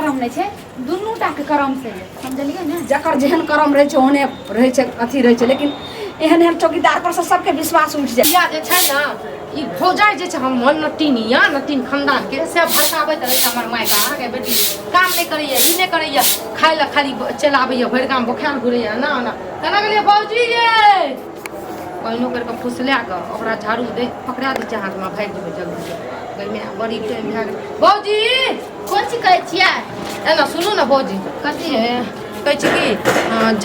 करम नहीं छे दुनू टा के करम से समझलिए ना जकर जेहन करम रहे छे ओहने रहे छे अथी रहे छे लेकिन एहन चौकीदार पर से सबके विश्वास उठ जाए या जे छै ना ई भौजाई जे छै हम नटीनिया नटीन खानदान के से भसाबैत रहे छै हमर माय का के बेटी काम नहीं करैया ई नहीं करैया खाय ला खाली चलाबैया भरि काम बोखार घुरैया ना ना केना गेलिए भौजी ये पहिनो करके फुसला के ओकरा झाड़ू दे पकड़ा दै छै हाथ में भागि जेबै जल्दी गई में बड़ी टाइम भए गेल भौजी कौन सी कहै छियै एना सुनू ना भौजी कथी है कहै छी कि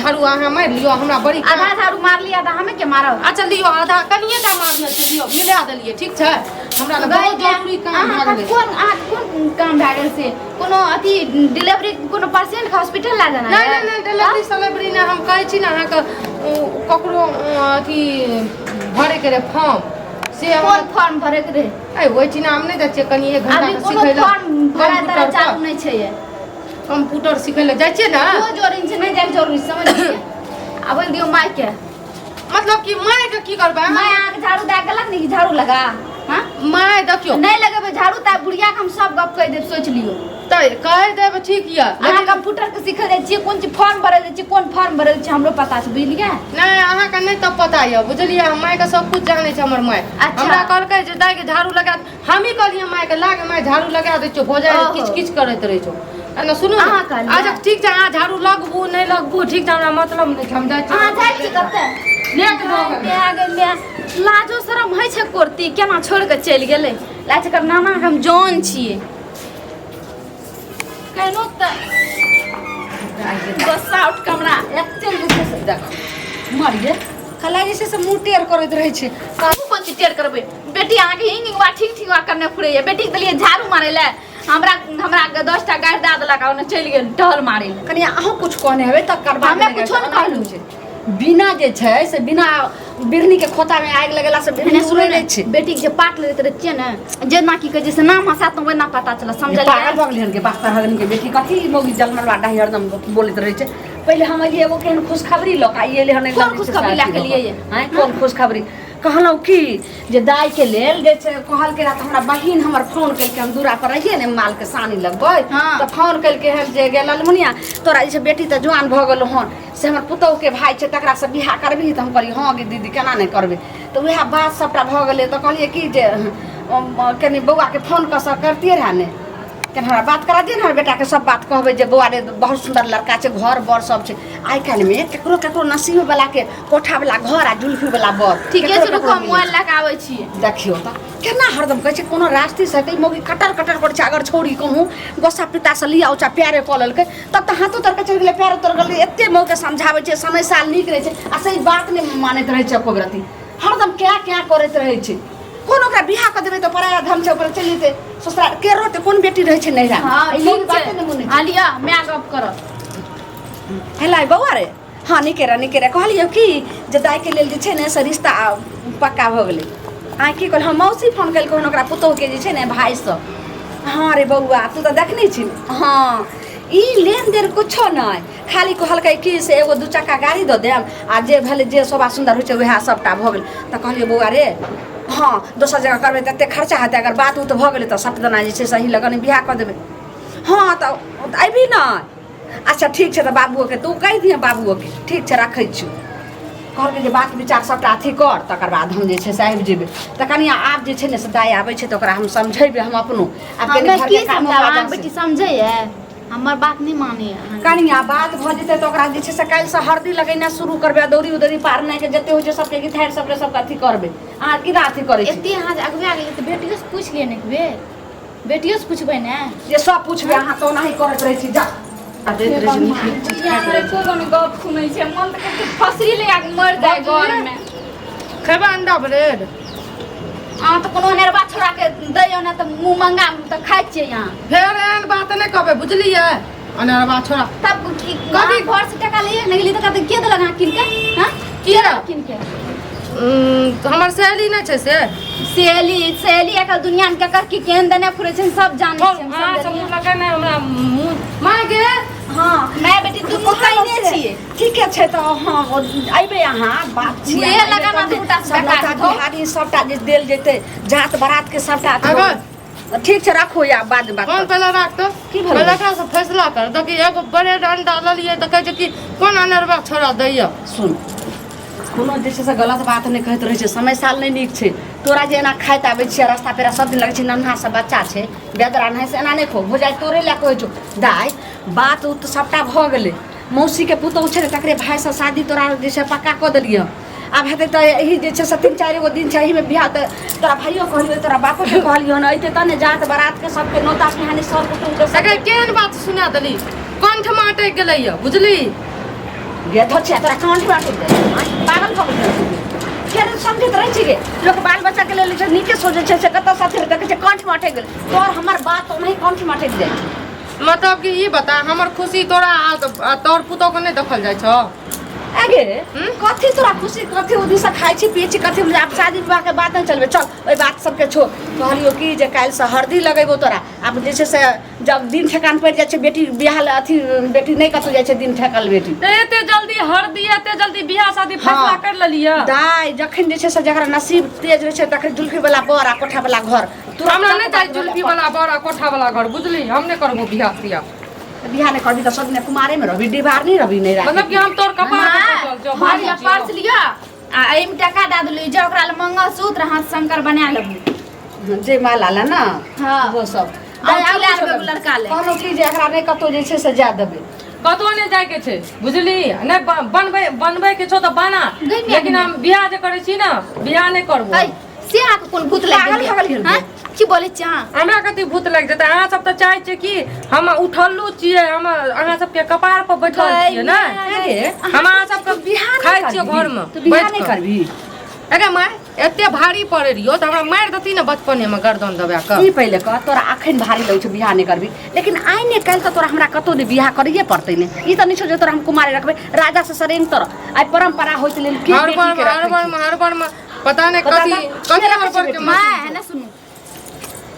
झाड़ू अहाँ मारि लियो हमरा बड़ी आधा झाड़ू मार लिया आधा हमें के मारब अच्छा लियो आधा कनिए टा मारने छै लियो मिला देलिए ठीक छै हमरा लग बहुत जरूरी काम भए गेलै कोन काम भए गेल से कोनो अथी डिलीवरी कोनो पेशेंट के हॉस्पिटल ला जाना है नहीं डिलीवरी सेलिब्रिटी ने हम कहै छी ना अहाँ के ककरो अथी भरे के रे फॉर्म से कोन फॉर्म भरे के रहे ए ओइ छी ना हम नहीं दै छियै कनी 1 घंटा अभी के कोनो सिखै ला फॉर्म भरा तरह चालू नहीं छै ये कंप्यूटर सिखै ला जाइ छियै ना वो जोरिन से नहीं जाए जरूरी समझिए अब दियो माइक के मतलब कि माय के की करबै मैं आग झाड़ू दे गलत नहीं झाड़ू लगा हां माय देखियो नहीं लगेबे झाड़ू ता बुढ़िया के हम सब गप कह देब सोच लियो तै कह देब ठीक या अहाँ कंप्यूटर के सिखै दे छियै कोन ची फॉर्म भरल दे छियै कोन फॉर्म भरल छै हमरो पता छै बुझलियै नहीं अहाँ के नहीं तब पता या बुझलियै हम माय के सब कुछ जानै छै हमर माय अच्छा। हमरा कहलकै जे दाई के झाड़ू लगा हम ही कहलियै माय के लाग माय झाड़ू लगा दै छौ भौजाई ओहो। किच किच करैत रहै छौ एना सुनू ना अहाँ कहलियै। अच्छा ठीक छै अहाँ झाड़ू लगबू नहीं लगबू ठीक छै हमरा मतलब नहीं हम जाइ छी अहाँ जाइ छी कते लेट भऽ गेल आ गेलै लाजो शरम होइ छै कुर्ती केना छोड़ के चलि गेलै लाज कर नाना के हम जान छियै केनो त बस आउट कमरा एते जे छै से देख मर गे कला जे छै से मुंह टेढ़ करैत रहे छै काहू कोन चीज टेढ़ करबै बेटी अहाँ के हिंगवा ठीक करने फुरैया बेटी के देलिए झाड़ू मारै ले हमरा 10टा गाड़ी दे देलक आ ओने चलि गेल टहल मारै ले कनी अहाँ कुछ कहने हेबै त करबा हमे कुछो नहि कहलू बिना जे छै से बिना बिरनी के खोता में आगि लगेला से बिरनी उड़ै नै छै बेटी के जे पाट लेत रहे छियै ने जेना की कहे जैसे नाम हसात तो वना पता चला समझलिए पागल भऽ गेलियन के बास्ता हगन के बेटी कथी मोगी जलमलवा डाही हरदम बोलैत रहे छै पहिले हम अलिए एगो केहन खुशखबरी लऽ के आइए हन कोन खुशखबरी लऽ के लिए हैं कोन खुशखबरी कहलौ की जे दाई के लेल जे छै कहल के रात हमरा बहिन हमर फोन कल के हम दूरा पर रहिए ने माल के सानी लगबै हाँ। त फोन कल के हल जे गेल अलमुनिया तोरा जे बेटी त जवान भ गेल हन से हमर पुतौ के भाई छै तकरा से बियाह करबी त हम कहली हां गे दीदी केना नहीं करबे त वएह बात सबटा भ गेलै त कहलिए की जे कनी बौआ के फोन क करतिए रहा ने के हमरा बात करा दिए ना बेटा के सब बात कहबे जे बौआ रे बहुत सुंदर लड़का छै घर बर सब छै आइ काल में केकरो नसीब वाला के कोठा वाला घर आ जुल्फी वाला बर ठीक है रुको मोबाइल लगा आबै छियै देखियो त केना हरदम कहै छै कोनो रास्ते से कई मोगी कटर कर छै अगर छोड़ी कहूँ गोसा पिता से लिया उचा प्यारे कऽ लेलकै तब त हाथो तर के चढ़ गेलै पैर तर गेलै एते मोग के समझाबै छै समय साल नीक रहै छै आ सही बात नहीं मानैत रहै छै एको रति हरदम क्या करैत रहै छै कोन ओकरा बियाह क देबै त पराया धम छै ऊपर चलि जेतै ससुराल के रोते कोन बेटी रहै छै नैरा हां ई ठीक बात छै नहीं मुने आलिया मैं गप करब हेला बौआ रे हाँ निकेरा कहलियो की जे दाई के लेल जे छै ने से रिश्ता पक्का भ गेलै आ की कहल हम मौसी फोन कल कहन ओकरा पुतोह के जे छै ने भाई से हाँ रे बौआ तू त देखने छी हाँ ई लेन देन कुछो नहीं खाली कहलकै की से एगो 2 चक्का गाड़ी दऽ देम आ जे भेलै जे शोभा सुंदर होइ छै वएह सबटा भ गेल त कहलियो बौआ रे हाँ दोसर जगह करबै त एते खर्चा हेतै अगर बात उत भ गेलै त सपदना जे छै सही लगन बियाह क देबै हाँ त अइबी न अच्छा ठीक छै त बाबुओ के तू कहि दिहे बाबुओ के ठीक छै रखै छी कहलकै जे बात विचार सबटा अथी कर तकर बाद हम जे छै से आबि जेबै त कनिया आब जे छै ने से दाई आबै छै त ओकरा हम समझेबै हम अपनो आब हमे घर की के काम समझावा बेटी समझै है हमर बात नहीं माने कनिया बात भ जेतै त ओकरा जे छै से काल्हि से हरदी लगेना शुरू करबै दौरी उदरी पारनाइ के जते होइ छै सबके गिथार सबके सबके अथी करबै अहाँ की अथी करै छी एते अहाँ अगवा गेलै त बेटियो से पूछ लिए ने बे बेटियो से पूछबै ने ये सब पूछबै अहाँ तो नहीं करैत रहै छी जा हमरे को कोनो गप सुनै छै मन त कते फसरी ले आके मर जाय घर में खेबा अंडा ब्रेड अहाँ तो कोनो नेरबा छोड़ा के दैयो ना त मुंह मंगा त खाइ छियै यहाँ फेर एहन बात नहीं कहबै बुझलियै अनरबा छोड़ा तब की कभी घर से टका लिए नहीं ली त कहते के देलक अहाँ किन के हां किया किन के हमर सहेली नहीं छै से सहेली एकल दुनिया में केकर की केहन देने फुरे छै सब जानै छै हम हां सब समझलियै लगे नहीं हमरा मुंह मां गे हां मैं बेटी दुनू कहने छियै ठीक छै त हां अइबे अहाँ बात छी मुहे लगाना दूटा सबटा बिहारी सबटा जे देल जेतै जात बारात के सबटा अगर ठीक छै राखो या बाद बात कौन पहले रख तो की भलो? पहले एकरा से फैसला कर दो कि एगो बड़े अंडा ललिए त कहे छै कि कोन अनरवा छोड़ा दैया सुन कोनो जे छै से गलत बात नहि कहैत रहै छै समय साल नहि नीक छै तोरा जे एना खाइत आबै छियै रास्ता पेरा सब दिन लगै छै नन्हा से बच्चा छै बेदरा नहि से एना नहि खो हो जाइ तोरे लए कहै छौ दाइ बात उ तऽ सबटा भऽ गेलै मौसीके पुतहु छै ने तकरे भाइसँ शादी तोरा जे छै पक्का कऽ देलियै आब हेतै तऽ यही जे छै से 3-4 गो दिन छै एहीमे बियाह तऽ तोरा भाइयो कहलियौ तोरा बापोके कहलियौ ने अइते तने जात बारातके सबके नोता सुहानी सब कुटुम्बके सके केहन बात सुना देली कंठ में अटक गेलैया बुझली गे धोछिया तोरा कांठ बाटे दे पागल भऽ गेल केना समझैत रहै छी गे लोक बाल बच्चाके लेल जे नीके सोचै छै से कतऽ साथे देखै छै कंठ में अटक गेल तोर हमर बात ओनाही कंठ में अटक जाइ मतलब कि ई बता हमर खुशी तोरा तोर पुतौ के नहीं देखल जाय छौ आगे कथी तोरा खुशी कथी ओदी से खाइ छी पिए छी कथी आब शादी विवाह के बात नहीं चलबे चल ओई बात सबके छो कहलियो कि जे काल्हि से हरदी लगेबो तोरा आब जे छै से जब दिन ठेकान पड़ि जाइ छै बेटी बियाह अथी बेटी नहीं कतौ जाइ छै दिन ठेकल बेटी एते जल्दी हरदी एते जल्दी बियाह शादी फैसला कर लेलिया दाई जखन जे छै से जकरा नसीब तेज रहै छै तखन जुल्फी वाला बर आ कोठा वाला घर हमरा नहीं चाही जुल्फी वाला बड़ा कोठा वाला घर बुझली हम नहीं करबो बियाह तिया बियाह नहीं करबी तो सब ने कुमारे में रहबी डिबार नहीं रहबी नहीं राखी मतलब कि हम तोर कपार पे चल भारी पर्स लिया आ एम टका दे देली जे ओकरा ल मंगलसूत्र हाथ शंकर बना लेबू जे माला ला ना हाँ। वो सब दाई आ लेबे लड़का ले कहलो कि जे एकरा नहीं कतौ जे छै से जा देबे कतौ नहीं जाय के छै बुझली नहीं बनबै के छौ त बना लेकिन हम बियाह जे करै छी ना बियाह नहीं करबो ऐ से आके कोन भूत पागल लागल भगल गेल हां की बोले छी अहाँ हमरा कति भूत लग जेतै अहाँ सब त चाहै छियै कि हम उठल्लू छियै हम अहाँ सबके कपार पर बैठल छियै ना हम अहाँ सबके बियाह खाइ छियै घर में तो बियाह नहीं करबी अरे माय एते भारी पड़े रहियो त हमरा मार दती ना बचपने में गर्दन दबा के ई पहिले कह तोरा अखन भारी लगै छौ बियाह नहीं करबी लेकिन आइ ने काल्हि त तोरा हमरा कतौ ने बियाह करिए पड़तै ने ई त नहीं छौ जे तोरा हम कुमारी रखबे राजा से सरेन तोरा आइ परंपरा होइत लेल की हर बेटी के हर बार में पता नहीं कथी कथी हर बार के माय है ना सुनो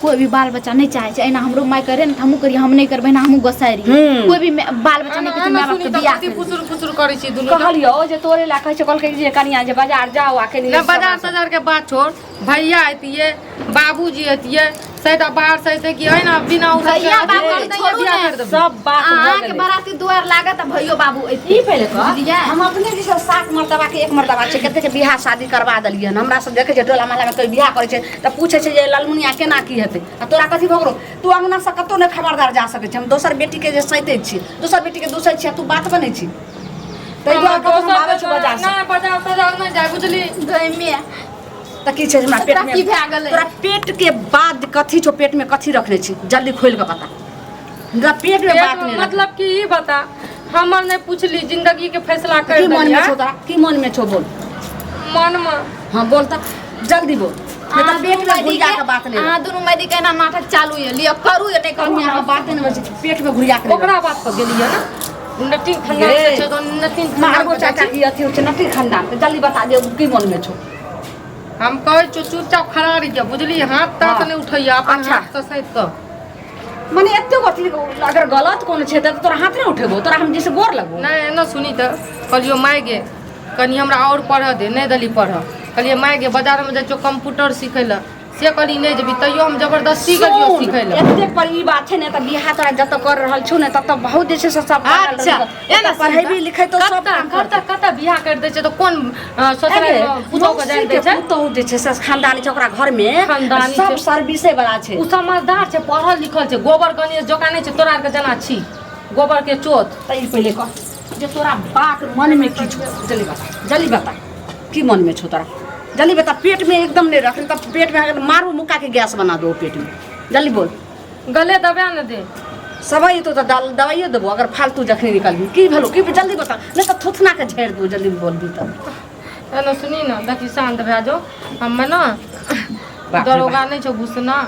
कोई भी बाल बच्चा नहीं चाहे छै एना हमरो माय करे न हमहू करिए हम नहीं करबै ना हमहू गोसारी कोई भी बाल बच्चा नहीं कहै माय बाप के बियाह कथी फुसुर फुसुर करै छी दुनु कहलियो जे तोरे ला कहै छै कहलकै जे कनिया जे बाजार जाओ आके ना बाजार सजार के बात छोड़ भैया आतिए बाबूजी आतिए सैदा बाहर से कि है ना बिना भैया बाबू छोड़ू ने सब बात अहाँ के बराती दुआर लागत भैयो बाबू ऐती ई पहिले कह बुझलियै? हम अपने जे 7 मर्तबा के 1 मर्तबा छै कते के बियाह शादी करवा देलियन हमरा सब देखे छै टोला महला में कोई बियाह करे छै त पूछे छै जे ललमुनिया केना की हेतै आ तोरा कथी भगरो तू अंगना से कतो ने खबरदार जा सकै छै हम दोसर बेटी के जे सैते छी दोसर बेटी के दोसर छी तू बात बनै छी तै दुआरे कतो हम आबै छै बाजार से ना बाजार सजार नहीं जाय बुझली गइमे त की छै हमरा पेट में की भए गेलै तोरा पेट के बाद कथी छौ पेट में कथी रखने छी जल्दी खोल के बता हमरा पेट में बात नहीं मतलब कि ई बता हमर नहीं पूछली जिंदगी के फैसला कर की मन में दिया छौ तोरा की मन में छौ बोल मन में हां बोल त जल्दी बोल नहीं तो पेट में घुरिया के बात नहीं अहाँ दुनू मैदी के ना नाटक चालू है लियो करू या नहीं करू कन्या के बात नहीं बचे पेट में घुरिया के ओकरा बात पर गेलिए ना नटिन खन्ना ये। से तो नटिन मारबो चाचा की अथी हो छै नटी खानदान के जल्दी बता दे की मन में छौ हम कहे चुपचाप खड़ा रहिए बुझली हाथ तक हाँ। नहीं उठैया अपन अच्छा। हाथ से सहित क माने एते अथी अगर गलत कोनो छै त तोरा हाथ नहीं उठेबो तोरा हम जैसे गोर लगबो नहीं न सुनी त कहलियो माय गे कनी हमरा और पढ़ दे नहीं दली पढ़ कहलिए माय गे बाजार में जाइयो कंप्यूटर सिखै ल से कहली नहीं जेबी तैयो हम जबरदस्ती गेलियो सिखै ल एते पर ई बात छै ने त बियाह तोरा जत कर रहल छौ ने तत बहुत जे छै से सब अच्छा एना पढ़ेबी लिखै तो सब काम करता करता बियाह कर दे छै तो कोन सोचले पुतो के जाय दे छै पुतो जे छै से खानदानी छै ओकरा घर में खानदानी सब छै। सर्विसे वाला छै उ समझदार छै पढ़ल लिखल छै गोबर गणेश जोका नहीं छै तोरा के जना छी गोबर के चोत त ई पहिले कह जे तोरा बात मन में की छौ जल्दी बता की मन में छौ तोरा जल्दी बता पेट में एकदम नहीं रख त पेट में मारू मुक्का के गैस बना दो पेट में जल्दी बोल गले दबा न दे सबई तो दवाइयो देबो अगर फालतू जखनी निकलबी की भेलो की जल्दी बता नहीं तो थुथना के झेड़ दो जल्दी बोलबी तब एना सुनी न देखी शांत भए जाओ हम ना रे दरोगा नहीं छौ घुसना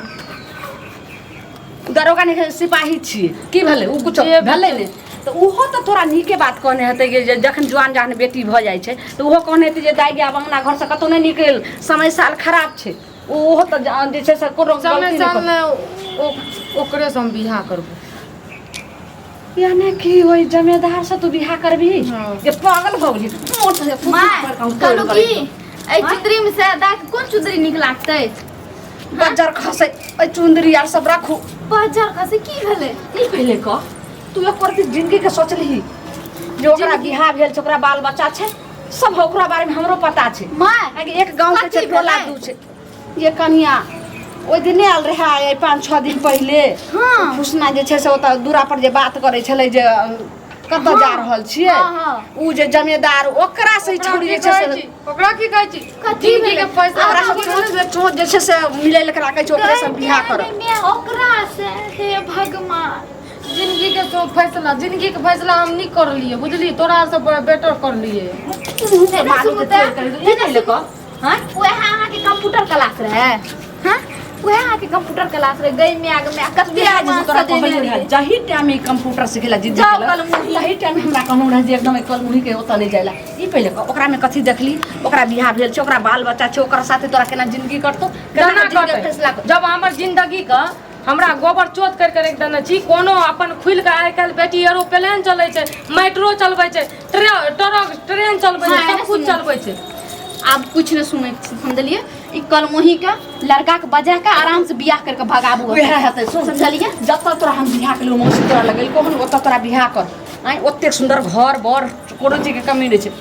दरोगा नहीं सिपाही छी की भेले उ कुछ जे भेले ने तो उहो तो तोरा नीके बात कहने हेतै जे जखन जवान जहन बेटी भ जाइ छै तो उहो कहने हेतै जे दाई गे आब अंगना घर से कतौ नहीं निकल समय साल खराब छै उहो तो जे छै से कोनो समय गलती साल नहीं ने ओकरे से हम बियाह करबो यानी की होई जमेदार से तू बियाह करबी हाँ। ये पागल हो गेली मोट से माय कहलू की ए चुदरी में से दाई कोन चुदरी निक लागतै बजर खसे ओइ चुंदरी आर सब रखू बाजार खसे की भेलै ई पहिले कह तू एक रति जिंदगी के सोचलही जे ओकरा बियाह भेल छै ओकरा बाल बच्चा छै सब ओकरा बारे में हमरो पता छै माय आगे एक गांव के कथी छै टोला भेलै? दू छै ये कनिया ओइ दिने आयल रहे आइ 5-6 दिन पहिले हाँ। खुशना जे छै से ओतऽ दूरा पर जे बात करै छलै जे कतऽ जा रहल छियै हाँ। उ जे जमेदार ओकरा से छोड़ी जे छै से ओकरा की कहै छी कथी जिंदगी के भेलै? फैसला ओकरा सब चोट जे छै से मिलै लए राखै छै ओकरे सब बियाह कर ओकरा से हे भगवान जिंदगी के तो फैसला जिंदगी के फैसला हम नहीं कर लिए बुझली तोरा से बेटर कर लिए मालूम के तेल कर ई नहीं लेको हां वह अहाँ के कंप्यूटर क्लास रहे हां वह अहाँ के कंप्यूटर क्लास रहे गई में आगे में कतबे आज तोरा कहले रहे जही टाइम में कंप्यूटर सिखेला जिद जाओ सिखेला कलमुही। तही टाइम में हमरा कहूं रहे जे एकदम कलमुही के ओतऽ नहीं जाइला ई पहिले ओकरा में कथी देखली ओकरा बियाह भेल छै ओकरा बाल बच्चा छै ओकरा साथे तोरा केना जिंदगी करतो केना जिंदगी करतै? फैसला कर जब हमर जिंदगी का हमरा गोबर चोत कर कर देने छी कोनो अपन खुल के आइ काल्हि बेटी एरोप्लेन चलै छै मेट्रो चलबै छै ट्रेन चलबै छै हाँ, सब कुछ सुनू। चलबै छै आप कुछ न सुने समझलिए ई कलमोही के लड़का के बजा के आराम से बियाह करके भगाबू वएह हेतै सुन समझलिए जतऽ तोरा हम बियाह केलौ मौसी तोरा लगल कोहन ओतऽ तोरा बियाह कर आइ ओतेक सुंदर घर बर कोनो चीज के कमी नहीं छै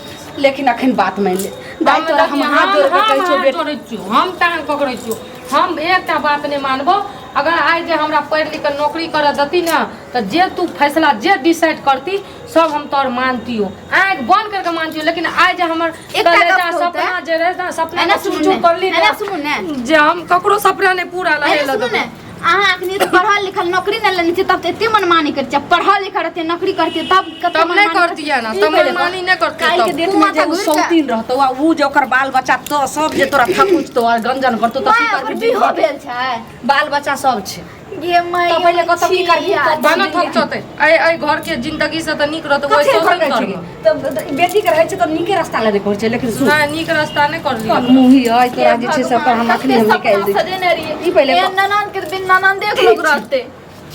लेकिन अखन बात मान ले दाई तोरा हम हाथ जोड़ के कहै छौ बेटी हम टांग पकड़ै छियो हम एकटा बात नहीं मानबो अगर आइ जे हमरा पढ़ लिख के नौकरी कर देती ना तो जे तू फैसला जे डिसाइड करती सब हम तोर मानतियो आँख बंद करके मानतियो लेकिन आइ जे हमर एकटा कलेजा गप होतै। सपना जे रहे ना सपना एना के सुनू चूर ने, करली एना ना सुनू ने। जे हम ककरो सपना नहीं पूरा लहे अरे सुनू लगे ने अहाँ अखनी तो पढ़ल लिखल नौकरी न लेने छी तब तो एते मनमानी करते पढ़ल लिखल रहते नौकरी करते तब कते तब नहीं मनमानी करतिया ना ई तब पहिले मनमानी नहीं करती काल के तब डेट तू में जे माथा घुर के- सौतीन रहतो आ उ जे ओकर बाल बच्चा तो सब जे तोरा थकुचतो और गंजन करतो त की माय ओकर करबी बिहो भेल छै बाल बच्चा सब छै ये मैं तो पहिले कतौ की करबी तब बना थक चते आई घर के जिंदगी से तो निक रहतो कथी वैसे कर नहीं छै करब तब बेटी के रहै छै त नीके रास्ता ले देखै छै लेकिन सुन ना निक रास्ता नहीं कर लियो मुही है तोरा जे छै से ओकर हम अखनी हम निकाल दै सजेने रहिए ई पहिले ये ननन के बिन ननन देख लोग रहते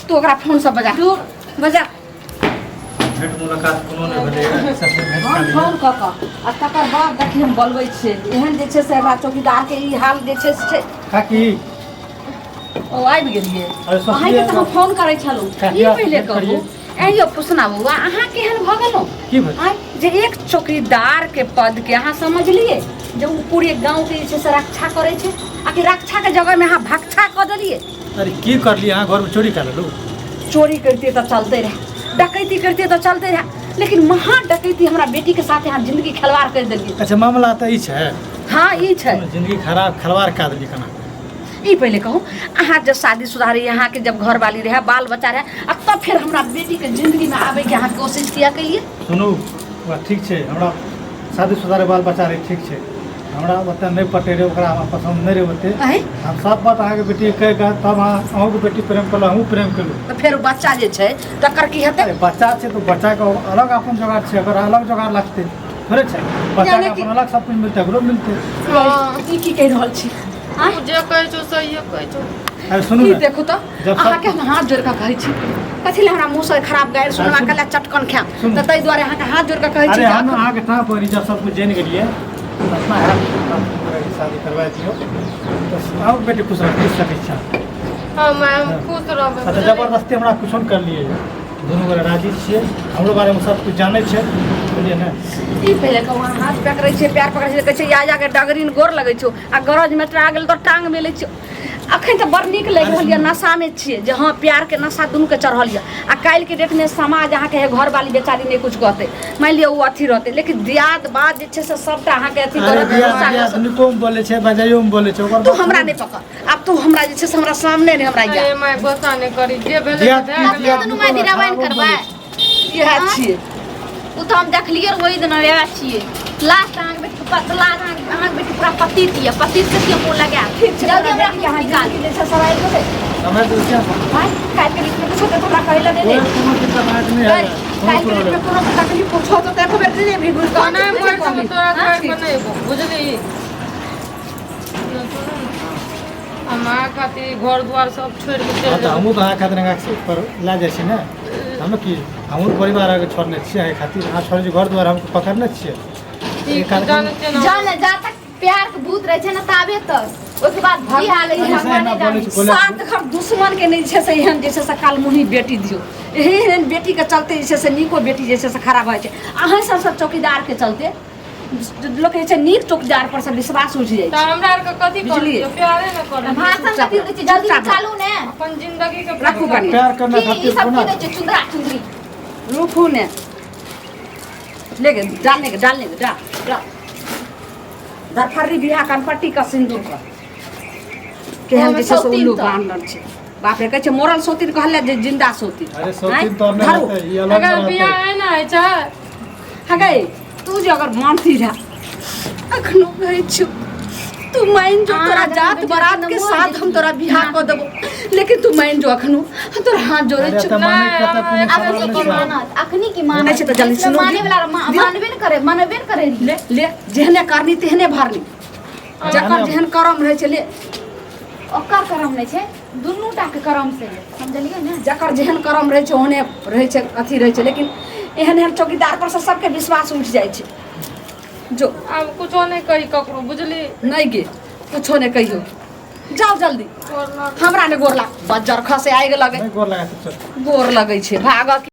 तू ओकरा फोन से बजा बजा भेट मुलाकात कोनो नहि भेलै सबसे भेट हम खाली फोन क आ तकर बाद देखी हम बोलबै छियै एहन जे छै से एकरा चौकीदार के ई हाल जे छै से काकी ओ आबि गेलिए अरे सोचिए अहाँके तऽ हम फोन करै छलहुँ काकी, ई आप पहिले भेट कहू करिए। ऐयो पुछना बउआ अहाँ केहन भऽ गेलहुँ की भेल आँय, जे एक चौकीदार के पद के अहाँ समझलिए जे ओ पूरे गांव के जे छै से रक्षा करै छै आकि रक्षा के जगह में अहाँ भक्षा कऽ देलिए अरे की करलिए अहाँ घरमे चोरी कऽ लेलू चोरी करते तो चलते रहे डकैती करते तो चलते रहे लेकिन महा डकैती हमरा बेटी के साथ यहाँ जिंदगी खिलवाड़ कर दिलिए अच्छा मामला तऽ ई छै हाँ ई छै जिंदगी खराब खलवार कऽ देली केना ई पहले कहूँ अहाँ जब शादीशुदा रही यहाँ के जब घर वाली रहे बाल बच्चा रहे आ तब फिर हमरा बेटी के जिंदगी में आवे के अहाँ कोशिश किया कहिए सुनू बा ठीक छै हमरा शादीशुदा रे बाल बच्चा रे ठीक छै हमरा ओते नहि पटे रे ओकरा हमरा पसंद नहि रे ओते अहे हम सब बात अहाँके बेटी कहि कऽ तब अहूँके बेटी प्रेम कलहुँ हमहूँ प्रेम केलहुँ तो फिर बच्चा जे छै तकर की हेतै अरे बच्चा छै तो बच्चा के अलग अपन जोगाड़ छै अगर अलग जोगाड़ लगतै थोड़े छै बच्चा के अपन अलग सब कुछ मिलतै एकरो मिलतै ई की कहि रहल छी आँय? जे कहै छौ सही कहै छौ अरे सुनू ई ने देखू तो जब सब- अहाँके हम हाथ जोड़ कऽ कहै छी कथी लए हमरा मुँह से खराब गारि सुनवा सुन- कला चटकन खायब सुन। तऽ ताहि दुआरे अहाँके हाथ जोड़ कऽ कहै छी अरे जे हम अखन- अहाँके ठाम पर जब सब कुछ जानि गेलिए अपना है शादी करवा दियो तो और बेटी खुश रह सकै छै हम खुश रहबै अच्छा जबरदस्ती हमरा कुछो नहि करलिए दुनू गोरे राजी छियै हमरो बारेमे सब कुछ जानै छै बुझलिए ने ई पहिले कहू अहाँ हाथ पकड़ै छियै पैर पकड़ै छियै कहै छै या जाके डगरीन गोर लगै छौ आ गरज में आ गेल तऽ टांग मिलै छियौ अखन तऽ बड़ नीक लागि रहल यऽ नशामे छियै जे हाँ प्यार के नशा दुनूके चढ़ल यऽ आ काल्हिके डेटमे समाज अहाँके घर वाली बेचारी नहि कुछ कहतै मानि लिअ ओ अथी रहतै लेकिन दियाद बाद जे छै से सबटा अहाँके अथी अरे करत बिया नशा बिया करत। निकोम बोलै छै बजाइयोमे बोलै छै ओकर तू हमरा नहि पकड़ आब तू हमरा जे छै से हमरा सामने नहि हमरा या अरे मैं गोसा नहीं करी जे भेलै दिया से भए गेलै। दुनू माय दिरावाइन करबै इएह छियै उ तो हम देखलिए वही दिन रहै छियै लास्ट अहाँके बेटी पतला अहाँके बेटी पूरा पतित यऽ पतित से क्यों मुंह लगा ठीक छै जल्दी हमरा हमरा बेटी के अहाँ निकाल जिंदगी जे छै से आबि गेलै समय तो क्या भाई काल्हिके डेटमे कुछो तऽ हमरा कहै लए नहि कोई दे कोनो दिक्कत अहाँके नहि है काल्हिके डेटमे कोनो तकलीफ पूछो तऽ एको बेर नहि भी बुझ कहना है मैं सब तोरा हाँ, घर बनेबो बुझली हमारा खातिर घर द्वार सब छोड़ के चल तऽ हमहूँ तऽ अहाँ खातिर गाछ पर लए जाइ छी ने हम की हमहूँ परिवार आगे छोड़ने छियै एहि खातिर अहाँ छोड़ै छी घर दुआर हमको पकड़ने छियै ठीक कार्यक्रम- जाने छियै ना जाने जा तक प्यार के भूत रहे छै ना ताबे तक ओके बाद बियाह ले ऐसे ना बोले छी, बोले सात घर दुश्मन के नहीं छै से एहन जे छै से काल मुही बेटी दियो एहन बेटी के चलते जे छै से नीको बेटी जे छै से खराब होइ छै अहाँ सब चौकीदार के चलते लोग के छै नीक चौकीदार पर से विश्वास उठ जाइ तो हमरा आर के कथी बुझलिए? कर प्यारे न करे भाषण कथी दै छै जल्दी चालू ने अपन जिंदगी के राखू कनी प्यार करना की ई खातिर सब कोना की दै छै चुंदरा चुंदरी रुकू ने लेके डालने के डाल दरफरी बियाह कनपट्टी का सिंदूर पर केहन जे छै से उल्लू बांधल छै बाप रे कहै छै मोरल सोतिन कहले जे जिंदा सोतिन अरे सोतिन तो नहीं धरू। रहते ये अलग अगर रहते बियाह है ना है छै हगे तू जे अगर मानती रहा अखनो कहै छु तू मान जो तोरा हाँ, जात बेटी बारात अपना के मुँह साथ देखी। हम तोरा बियाह कर देबो लेकिन तू मान जो अखनो हम तोरा हाथ जोड़े अरे छु तो माने कते पुण्य अखनी सवाल की नहीं मानत अखनी की नहीं मानत छै तो जल्दी सुनो माने वाला मानबे न करे ले ले जेहने करनी तेहने भरनी जकर जेहन करम रहै छै ले ओकर करम नहीं छै दुनू टा के करम से समझलिए ने जकर जेहन करम रहै छै ओहने रहै छै अथी रहै छै लेकिन एहन एहन चौकीदार पर से सबके विश्वास उठ जाइ छै जो अब कुछो नहीं कही ककरो बुझली नहीं गे कुछो नहीं कहियो जाओ जल्दी हमरा ने गोर लाग बज्जर खसे आइ लगे नहीं गोर लगा तो चल गोर लगै छै भागऽ